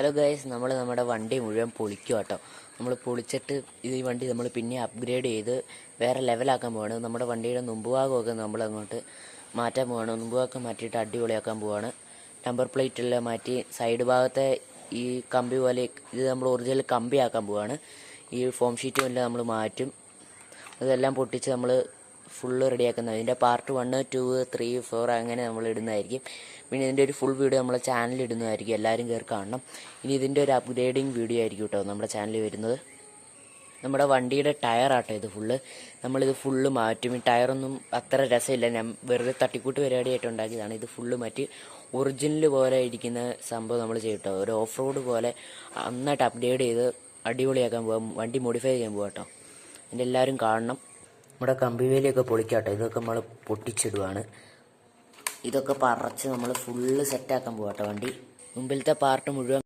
Hello guys, നമ്മുടെ വണ്ടി മുഴുവൻ പൊളിക്കുക കേട്ടോ. നമ്മൾ പൊളിച്ചിട്ട് ഈ വണ്ടി നമ്മൾ പിന്നെ അപ്ഗ്രേഡ് ചെയ്ത് വേറെ ലെവലാക്കാൻ പോവാണ്. നമ്മുടെ വണ്ടിയുടെ നുമ്പുഭാഗമൊക്കെ നമ്മൾ അങ്ങോട്ട് മാറ്റാൻ പോവാണ്. നുമ്പുഭാഗമൊക്കെ മാറ്റിയിട്ട് അടിപൊളിയാക്കാൻ പോവാണ്. നമ്പർ പ്ലേറ്റ് എല്ലാം മാറ്റി സൈഡ് ഭാഗത്തെ ഈ കമ്പി പോലെ ഇത് നമ്മൾ ഒറിജിനൽ കമ്പിയാക്കാൻ പോവാണ്. ഈ ഫോം ഷീറ്റും എല്ലാം നമ്മൾ മാറ്റും. അതെല്ലാം പൊട്ടിച്ച് നമ്മൾ ഫുള്ള് റെഡിയാക്കുന്നത്. ഇതിൻ്റെ പാർട്ട് 1, 2, 3, 4 അങ്ങനെ നമ്മൾ ഇടുന്നതായിരിക്കും. പിന്നെ ഇതിൻ്റെ ഒരു ഫുൾ വീഡിയോ നമ്മളെ ചാനലിൽ ഇടുന്നതായിരിക്കും. എല്ലാവരും കയറി കാണണം. ഇനി ഇതിൻ്റെ ഒരു അപ്ഗ്രേഡിങ് വീഡിയോ ആയിരിക്കും കേട്ടോ നമ്മുടെ ചാനലിൽ വരുന്നത്. നമ്മുടെ വണ്ടിയുടെ ടയറാട്ടോ ഇത് ഫുള്ള്. നമ്മളിത് ഫുള്ള് മാറ്റും. ഈ ടയറൊന്നും അത്ര രസമില്ല, ഞാൻ വെറുതെ തട്ടിക്കൂട്ട് പരിപാടിയായിട്ട് ഉണ്ടാക്കിയതാണ്. ഇത് ഫുള്ള് മാറ്റി ഒറിജിനൽ പോലെ ഇരിക്കുന്ന സംഭവം നമ്മൾ ചെയ്യും കേട്ടോ. ഒരു ഓഫ് റോഡ് പോലെ നന്നായിട്ട് അപ്ഗ്രേഡ് ചെയ്ത് അടിപൊളിയാക്കാൻ പോകാം. വണ്ടി മോഡിഫൈ ചെയ്യാൻ പോകാം കേട്ടോ. എൻ്റെ എല്ലാവരും കാണണം. നമ്മുടെ കമ്പിവേലിയൊക്കെ പൊളിക്കാട്ടോ. ഇതൊക്കെ നമ്മൾ പൊട്ടിച്ചിടുവാണ്. ഇതൊക്കെ പറിച്ച് നമ്മൾ ഫുള്ള് സെറ്റാക്കാൻ പോകാട്ടോ വണ്ടി. മുമ്പിലത്തെ പാർട്ട് മുഴുവൻ